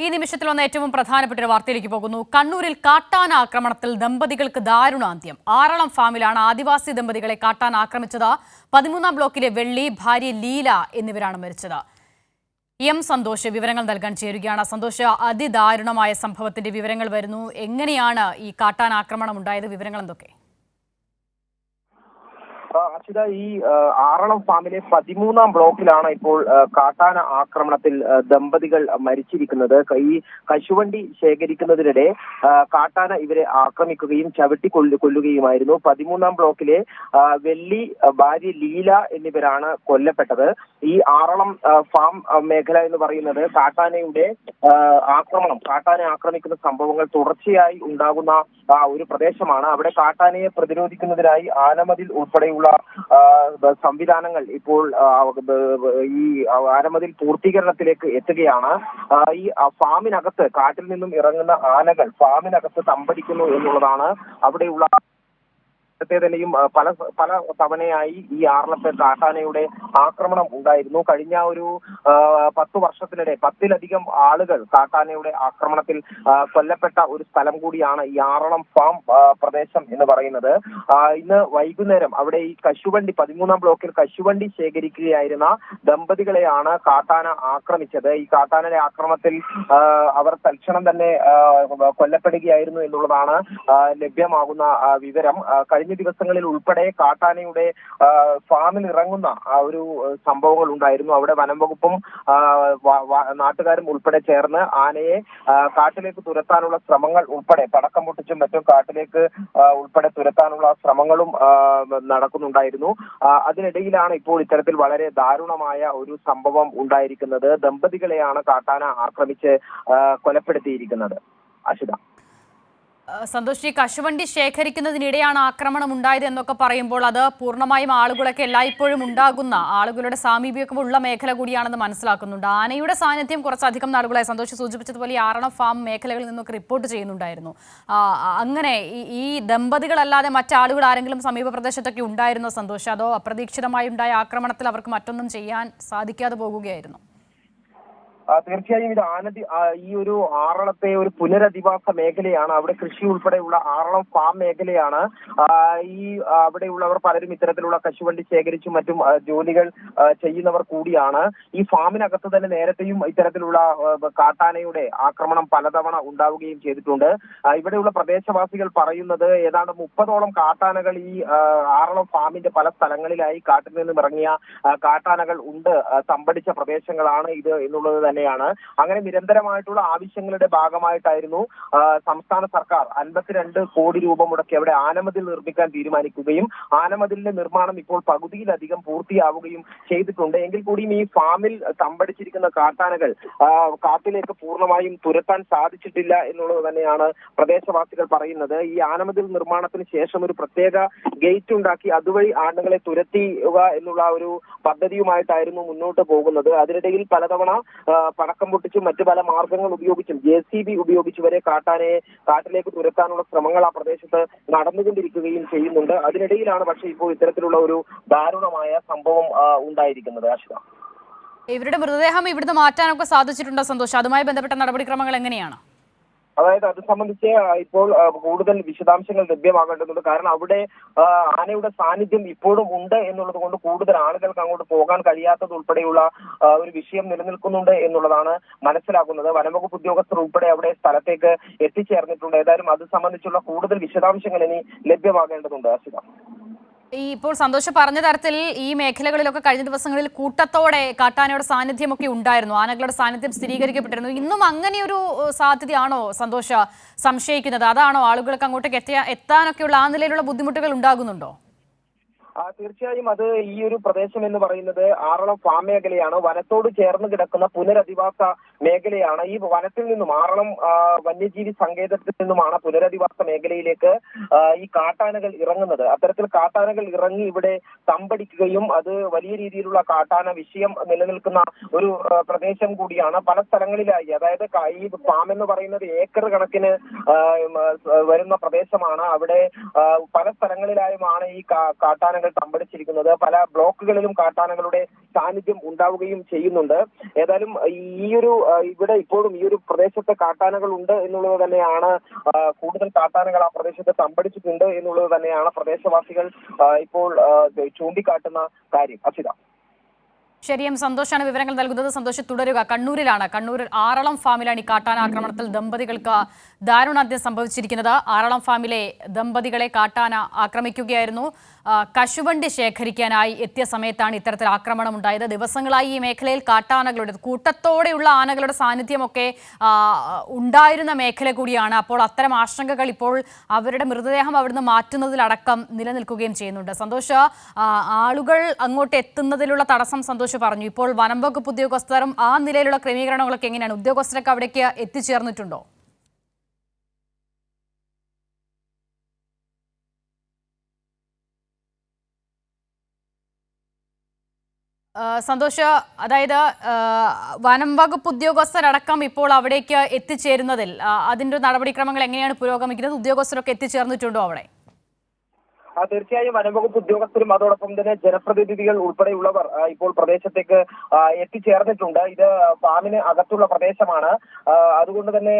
ഈ നിമിഷത്തിൽ വന്ന ഏറ്റവും പ്രധാനപ്പെട്ട ഒരു വാർത്തയിലേക്ക് പോകുന്നു. കണ്ണൂരിൽ കാട്ടാന ആക്രമണത്തിൽ ദമ്പതികൾക്ക് ദാരുണാന്ത്യം. ആറളം ഫാമിലാണ് ആദിവാസി ദമ്പതികളെ കാട്ടാന ആക്രമിച്ചത്. 13-ാം ബ്ലോക്കിലെ വെള്ളി, ഭാര്യ ലീല എന്നിവരാണ് മരിച്ചത്. എം സന്തോഷ് വിവരങ്ങൾ നൽകാൻ ചേരുകയാണ്. സന്തോഷ്, അതിദാരുണമായ സംഭവത്തിന്റെ വിവരങ്ങൾ വരുന്നു. എങ്ങനെയാണ് ഈ കാട്ടാന ആക്രമണം ഉണ്ടായത്? വിവരങ്ങൾ എന്തൊക്കെ? അച്യുത, ഈ ആറളം ഫാമിലെ 13-ാം ബ്ലോക്കിലാണ് ഇപ്പോൾ കാട്ടാന ആക്രമണത്തിൽ ദമ്പതികൾ മരിച്ചിരിക്കുന്നത്. ഈ കശുവണ്ടി ശേഖരിക്കുന്നതിനിടെ കാട്ടാന ഇവരെ ആക്രമിക്കുകയും ചവിട്ടി കൊല്ലുകയുമായിരുന്നു. 13-ാം ബ്ലോക്കിലെ വെള്ളി, ഭാര്യ ലീല എന്നിവരാണ് കൊല്ലപ്പെട്ടത്. ഈ ആറളം ഫാം മേഖല എന്ന് പറയുന്നത് കാട്ടാനയെ ആക്രമിക്കുന്ന സംഭവങ്ങൾ തുടർച്ചയായി ഉണ്ടാകുന്ന ഒരു പ്രദേശമാണ്. അവിടെ കാട്ടാനയെ പ്രതിരോധിക്കുന്നതിനായി ആനമതിൽ ഉൾപ്പെടെയുള്ള സംവിധാനങ്ങൾ ഇപ്പോൾ ഈ ആനമതിൽ പൂർത്തീകരണത്തിലേക്ക് എത്തുകയാണ്. ഈ ഫാമിനകത്ത് കാട്ടിൽ നിന്നും ഇറങ്ങുന്ന ആനകൾ ഫാമിനകത്ത് തമ്പടിക്കുന്നു എന്നുള്ളതാണ് അവിടെയുള്ള തന്നെയും പല തവണയായി ഈ ആറളത്തെ കാട്ടാനയുടെ ആക്രമണം ഉണ്ടായിരുന്നു. കഴിഞ്ഞ ഒരു 10 വർഷത്തിനിടെ 10-ലധികം ആളുകൾ കാട്ടാനയുടെ ആക്രമണത്തിൽ കൊല്ലപ്പെട്ട ഒരു സ്ഥലം കൂടിയാണ് ഈ ആറളം ഫാം പ്രദേശം എന്ന് പറയുന്നത്. ഇന്ന് വൈകുന്നേരം അവിടെ ഈ കശുവണ്ടി 13-ാം ബ്ലോക്കിൽ കശുവണ്ടി ശേഖരിക്കുകയായിരുന്ന ദമ്പതികളെയാണ് കാട്ടാന ആക്രമിച്ചത്. ഈ കാട്ടാനയുടെ ആക്രമണത്തിൽ അവർ തൽക്ഷണം തന്നെ കൊല്ലപ്പെടുകയായിരുന്നു എന്നുള്ളതാണ് ലഭ്യമാകുന്ന വിവരം. കഴിഞ്ഞ ദിവസങ്ങളിൽ ഉൾപ്പെടെ കാട്ടാനയുടെ ഫാമിൽ ഇറങ്ങുന്ന ഒരു സംഭവങ്ങൾ ഉണ്ടായിരുന്നു. അവിടെ വനം വകുപ്പും നാട്ടുകാരും ഉൾപ്പെടെ ചേർന്ന് ആനയെ കാട്ടിലേക്ക് തുരത്താനുള്ള ശ്രമങ്ങൾ ഉൾപ്പെടെ പടക്കം പൊട്ടിച്ചും മറ്റും കാട്ടിലേക്ക് ഉൾപ്പെടെ തുരത്താനുള്ള ശ്രമങ്ങളും നടക്കുന്നുണ്ടായിരുന്നു. അതിനിടയിലാണ് ഇപ്പോൾ ഇത്തരത്തിൽ വളരെ ദാരുണമായ ഒരു സംഭവം ഉണ്ടായിരിക്കുന്നത്. ദമ്പതികളെയാണ് കാട്ടാന ആക്രമിച്ച് കൊലപ്പെടുത്തിയിരിക്കുന്നത്. അഷിത. സന്തോഷ്, ഈ കശുവണ്ടി ശേഖരിക്കുന്നതിനിടെയാണ് ആക്രമണം ഉണ്ടായത് എന്നൊക്കെ പറയുമ്പോൾ അത് പൂർണ്ണമായും ആളുകളൊക്കെ എല്ലായ്പ്പോഴും ഉണ്ടാകുന്ന ആളുകളുടെ സാമീപ്യമുള്ള മേഖല കൂടിയാണെന്ന് മനസ്സിലാക്കുന്നുണ്ട്. ആനയുടെ സാന്നിധ്യം കുറച്ചധികം നാളുകളായി സന്തോഷ് സൂചിപ്പിച്ചതുപോലെ ഈ ആറളം ഫാം മേഖലകളിൽ നിന്നൊക്കെ റിപ്പോർട്ട് ചെയ്യുന്നുണ്ടായിരുന്നു. അങ്ങനെ ഈ ദമ്പതികളല്ലാതെ മറ്റാളുകൾ ആരെങ്കിലും സമീപ പ്രദേശത്തൊക്കെ ഉണ്ടായിരുന്നോ സന്തോഷ്? അതോ അപ്രതീക്ഷിതമായി ഉണ്ടായ ആക്രമണത്തിൽ അവർക്ക് മറ്റൊന്നും ചെയ്യാൻ സാധിക്കാതെ പോകുകയായിരുന്നു? തീർച്ചയായും ഇത് ഈ ഒരു ആറളത്തെ ഒരു പുനരധിവാസ മേഖലയാണ്. അവിടെ കൃഷി ഉൾപ്പെടെയുള്ള ആറളം ഫാം മേഖലയാണ്. അവിടെയുള്ളവർ പലരും ഇത്തരത്തിലുള്ള കശുവണ്ടി ശേഖരിച്ചും മറ്റും ജോലികൾ ചെയ്യുന്നവർ കൂടിയാണ്. ഈ ഫാമിനകത്ത് തന്നെ നേരത്തെയും ഇത്തരത്തിലുള്ള കാട്ടാനയുടെ ആക്രമണം പലതവണ ഉണ്ടാവുകയും ചെയ്തിട്ടുണ്ട്. ഇവിടെയുള്ള പ്രദേശവാസികൾ പറയുന്നത് ഏതാണ്ട് 30ഓളം കാട്ടാനകൾ ഈ ആറളം ഫാമിന്റെ പല സ്ഥലങ്ങളിലായി കാട്ടിൽ നിന്നും ഇറങ്ങിയ കാട്ടാനകൾ ഉണ്ട്, തമ്പടിച്ച പ്രദേശങ്ങളാണ് ഇത് എന്നുള്ളത് തന്നെ. അങ്ങനെ നിരന്തരമായിട്ടുള്ള ആവശ്യങ്ങളുടെ ഭാഗമായിട്ടായിരുന്നു സംസ്ഥാന സർക്കാർ 52 കോടി രൂപ മുടക്കി അവിടെ ആനമതിൽ നിർമ്മിക്കാൻ തീരുമാനിക്കുകയും ആനമതിലിന്റെ നിർമ്മാണം ഇപ്പോൾ പകുതിയിലധികം പൂർത്തിയാവുകയും ചെയ്തിട്ടുണ്ട്. എങ്കിൽ കൂടിയും ഈ ഫാമിൽ തമ്പടിച്ചിരിക്കുന്ന കാട്ടാനകൾ കാട്ടിലേക്ക് പൂർണ്ണമായും തുരത്താൻ സാധിച്ചിട്ടില്ല എന്നുള്ളത് തന്നെയാണ് പ്രദേശവാസികൾ പറയുന്നത്. ഈ ആനമതിൽ നിർമ്മാണത്തിന് ശേഷം ഒരു പ്രത്യേക ഗേറ്റ് ഉണ്ടാക്കി അതുവഴി ആനകളെ തുരത്തുക എന്നുള്ള ഒരു പദ്ധതിയുമായിട്ടായിരുന്നു മുന്നോട്ട് പോകുന്നത്. അതിനിടയിൽ പലതവണ പടക്കം പൊട്ടിച്ചും മറ്റു പല മാർഗങ്ങൾ ഉപയോഗിച്ചും JCB ഉപയോഗിച്ച് വരെ കാട്ടാനയെ കാട്ടിലേക്ക് തുരത്താനുള്ള ശ്രമങ്ങൾ ആ പ്രദേശത്ത് നടന്നുകൊണ്ടിരിക്കുകയും ചെയ്യുന്നുണ്ട്. അതിനിടയിലാണ് പക്ഷേ ഇപ്പോൾ ഇത്തരത്തിലുള്ള ഒരു ദാരുണമായ സംഭവം ഉണ്ടായിരിക്കുന്നത്. ആശിത, ഇവരുടെ മൃതദേഹം ഇവിടുന്ന് മാറ്റാനൊക്കെ സാധിച്ചിട്ടുണ്ടോ സന്തോഷം? അതുമായി ബന്ധപ്പെട്ട നടപടിക്രമങ്ങൾ എങ്ങനെയാണ്? അതായത് അത് സംബന്ധിച്ച് ഇപ്പോൾ കൂടുതൽ വിശദാംശങ്ങൾ ലഭ്യമാകേണ്ടതുണ്ട്. കാരണം അവിടെ ആനയുടെ സാന്നിധ്യം ഇപ്പോഴും ഉണ്ട് എന്നുള്ളത് കൊണ്ട് കൂടുതൽ ആളുകൾക്ക് അങ്ങോട്ട് പോകാൻ കഴിയാത്തത് ഉൾപ്പെടെയുള്ള ഒരു വിഷയം നിലനിൽക്കുന്നുണ്ട് എന്നുള്ളതാണ് മനസ്സിലാക്കുന്നത്. വനംവകുപ്പ് ഉദ്യോഗസ്ഥർ ഉൾപ്പെടെ അവിടെ സ്ഥലത്തേക്ക് എത്തിച്ചേർന്നിട്ടുണ്ട്. ഏതായാലും അത് സംബന്ധിച്ചുള്ള കൂടുതൽ വിശദാംശങ്ങൾ ഇനി ലഭ്യമാകേണ്ടതുണ്ട്. അസിത, ഇപ്പോൾ സന്തോഷം പറഞ്ഞ തരത്തിൽ ഈ മേഖലകളിലൊക്കെ കഴിഞ്ഞ ദിവസങ്ങളിൽ കൂട്ടത്തോടെ കാട്ടാനയുടെ സാന്നിധ്യമൊക്കെ ഉണ്ടായിരുന്നു, ആനകളുടെ സാന്നിധ്യം സ്ഥിരീകരിക്കപ്പെട്ടിരുന്നു. ഇന്നും അങ്ങനെയൊരു സാധ്യതയാണോ സന്തോഷ സംശയിക്കുന്നത്? അതാണോ ആളുകൾക്ക് അങ്ങോട്ടേക്ക് എത്താനൊക്കെയുള്ള ആ നിലയിലുള്ള ബുദ്ധിമുട്ടുകൾ ഉണ്ടാകുന്നുണ്ടോ? തീർച്ചയായും അത് ഈ ഒരു പ്രദേശം എന്ന് പറയുന്നത് ആറളം ഫാം മേഖലയാണ്. വനത്തോട് ചേർന്ന് കിടക്കുന്ന പുനരധിവാസ മേഖലയാണ്. ഈ വനത്തിൽ നിന്നും ആറളം വന്യജീവി സങ്കേതത്തിൽ നിന്നുമാണ് പുനരധിവാസ മേഖലയിലേക്ക് ഈ കാട്ടാനകൾ ഇറങ്ങുന്നത്. അത്തരത്തിൽ കാട്ടാനകൾ ഇറങ്ങി ഇവിടെ തമ്പടിക്കുകയും അത് വലിയ രീതിയിലുള്ള കാട്ടാന വിഷയം നിലനിൽക്കുന്ന ഒരു പ്രദേശം കൂടിയാണ്. പല സ്ഥലങ്ങളിലായി, അതായത് ഈ ഫാം എന്ന് പറയുന്നത് ഏക്കർ കണക്കിന് വരുന്ന പ്രദേശമാണ്. അവിടെ പല സ്ഥലങ്ങളിലായുമാണ് ഈ കാട്ടാനകൾ കാട്ടാനകൾ തമ്പടിച്ചിരിക്കുന്നത്. പല ബ്ലോക്കുകളിലും കാട്ടാനകളുടെ സാന്നിധ്യം ഉണ്ടാവുകയും ചെയ്യുന്നുണ്ട്. ഏതായാലും ഇവിടെ ഇപ്പോഴും ഈ ഒരു പ്രദേശത്തെ കാട്ടാനകൾ ഉണ്ട് എന്നുള്ളത് തന്നെയാണ്, കൂടുതൽ കാട്ടാനകൾ ആ പ്രദേശത്ത് തമ്പടിച്ചിട്ടുണ്ട് എന്നുള്ളത് തന്നെയാണ് പ്രദേശവാസികൾ ഇപ്പോൾ ചൂണ്ടിക്കാട്ടുന്ന കാര്യം. അക്ഷിത. ശരിയും സന്തോഷാണ് വിവരങ്ങൾ നൽകുന്നത്. സന്തോഷം തുടരുക. കണ്ണൂരിലാണ്. കണ്ണൂരിൽ ആറളം ഫാമിലാണ് ഈ കാട്ടാന ആക്രമണത്തിൽ ദമ്പതികൾക്ക് ദാരുണാന്ത്യം സംഭവിച്ചിരിക്കുന്നത്. ആറളം ഫാമിലെ ദമ്പതികളെ കാട്ടാന ആക്രമിക്കുകയായിരുന്നു. കശുവണ്ടി ശേഖരിക്കാനായി എത്തിയ സമയത്താണ് ഇത്തരത്തിൽ ആക്രമണം ഉണ്ടായത്. ദിവസങ്ങളായി ഈ മേഖലയിൽ കാട്ടാനകളുടെ കൂട്ടത്തോടെയുള്ള ആനകളുടെ സാന്നിധ്യമൊക്കെ ഉണ്ടായിരുന്ന മേഖല കൂടിയാണ്. അപ്പോൾ അത്തരം ആശങ്കകൾ ഇപ്പോൾ അവരുടെ മൃതദേഹം അവിടുന്ന് മാറ്റുന്നതിലടക്കം നിലനിൽക്കുകയും ചെയ്യുന്നുണ്ട്. സന്തോഷ്, ആളുകൾ അങ്ങോട്ട് എത്തുന്നതിലുള്ള തടസ്സം സന്തോഷ് പറഞ്ഞു. ഇപ്പോൾ വനം വകുപ്പ് ഉദ്യോഗസ്ഥരും ആ നിലയിലുള്ള ക്രമീകരണങ്ങളൊക്കെ എങ്ങനെയാണ്? ഉദ്യോഗസ്ഥരൊക്കെ അവിടേക്ക് എത്തിച്ചേർന്നിട്ടുണ്ടോ? സന്തോഷ്, അതായത് വനം വകുപ്പ് ഉദ്യോഗസ്ഥരടക്കം ഇപ്പോൾ അവിടേക്ക് എത്തിച്ചേരുന്നതിൽ അതിൻ്റെ നടപടിക്രമങ്ങൾ എങ്ങനെയാണ് പുരോഗമിക്കുന്നത്? ഉദ്യോഗസ്ഥരൊക്കെ എത്തിച്ചേർന്നിട്ടുണ്ടോ അവിടെ? തീർച്ചയായും വനംവകുപ്പ് ഉദ്യോഗസ്ഥരും അതോടൊപ്പം തന്നെ ജനപ്രതിനിധികൾ ഉൾപ്പെടെയുള്ളവർ ഇപ്പോൾ പ്രദേശത്തേക്ക് എത്തിച്ചേർന്നിട്ടുണ്ട്. ഇത് ഫാമിന് അകത്തുള്ള പ്രദേശമാണ്. അതുകൊണ്ട് തന്നെ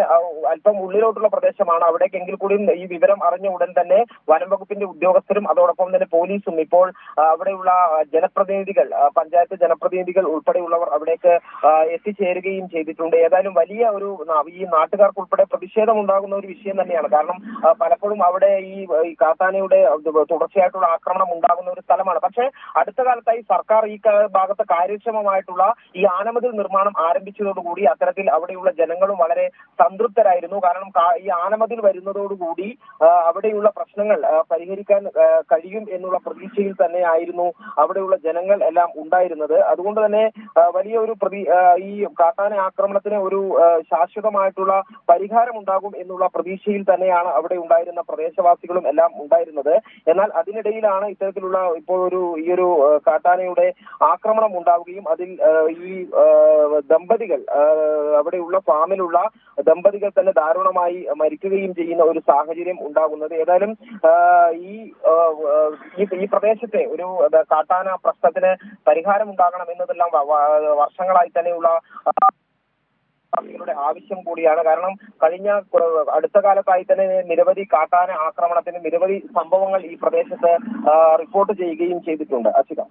അല്പം ഉള്ളിലോട്ടുള്ള പ്രദേശമാണ്. അവിടേക്കെങ്കിൽ കൂടി ഈ വിവരം അറിഞ്ഞ ഉടൻ തന്നെ വനംവകുപ്പിന്റെ ഉദ്യോഗസ്ഥരും അതോടൊപ്പം തന്നെ പോലീസും ഇപ്പോൾ അവിടെയുള്ള ജനപ്രതിനിധികൾ, പഞ്ചായത്ത് ജനപ്രതിനിധികൾ ഉൾപ്പെടെയുള്ളവർ അവിടേക്ക് എത്തിച്ചേരുകയും ചെയ്തിട്ടുണ്ട്. ഏതായാലും വലിയ ഒരു ഈ നാട്ടുകാർക്ക് ഉൾപ്പെടെ പ്രതിഷേധം ഉണ്ടാകുന്ന ഒരു വിഷയം തന്നെയാണ്. കാരണം പലപ്പോഴും അവിടെ ഈ കാട്ടാനയുടെ തുടർച്ചയായിട്ടുള്ള ആക്രമണം ഉണ്ടാകുന്ന ഒരു സ്ഥലമാണ്. പക്ഷേ അടുത്ത കാലത്തായി സർക്കാർ ഈ ഭാഗത്ത് കാര്യക്ഷമമായിട്ടുള്ള ഈ ആനമതിൽ നിർമ്മാണം ആരംഭിച്ചതോടുകൂടി അത്തരത്തിൽ അവിടെയുള്ള ജനങ്ങളും വളരെ സംതൃപ്തരായിരുന്നു. കാരണം ഈ ആനമതിൽ വരുന്നതോടുകൂടി അവിടെയുള്ള പ്രശ്നങ്ങൾ പരിഹരിക്കാൻ കഴിയും എന്നുള്ള പ്രതീക്ഷയിൽ തന്നെയായിരുന്നു അവിടെയുള്ള ജനങ്ങൾ എല്ലാം ഉണ്ടായിരുന്നത്. അതുകൊണ്ട് തന്നെ വലിയൊരു ഈ കാട്ടാന ആക്രമണത്തിന് ഒരു ശാശ്വതമായിട്ടുള്ള പരിഹാരം ഉണ്ടാകും എന്നുള്ള പ്രതീക്ഷയിൽ തന്നെയാണ് അവിടെ ഉണ്ടായിരുന്ന പ്രദേശവാസികളും എല്ലാം ഉണ്ടായിരുന്നത്. എന്നാൽ അതിനിടയിലാണ് ഇത്തരത്തിലുള്ള ഇപ്പോൾ ഈ ഒരു കാട്ടാനയുടെ ആക്രമണം ഉണ്ടാവുകയും അതിൽ ഈ ദമ്പതികൾ, അവിടെയുള്ള ഫാമിലുള്ള ദമ്പതികൾ തന്നെ ദാരുണമായി മരിക്കുകയും ചെയ്യുന്ന ഒരു സാഹചര്യം ഉണ്ടാകുന്നത്. ഏതായാലും ഈ പ്രദേശത്തെ ഒരു കാട്ടാന പ്രശ്നത്തിന് പരിഹാരം ഉണ്ടാകണം എന്നതെല്ലാം വർഷങ്ങളായി തന്നെയുള്ള യുടെ ആവശ്യം കൂടിയാണ്. കാരണം കഴിഞ്ഞ അടുത്ത കാലത്തായി തന്നെ നിരവധി കാട്ടാന ആക്രമണത്തിന് നിരവധി സംഭവങ്ങൾ ഈ പ്രദേശത്ത് റിപ്പോർട്ട് ചെയ്യുകയും ചെയ്തിട്ടുണ്ട്. അച്യുത.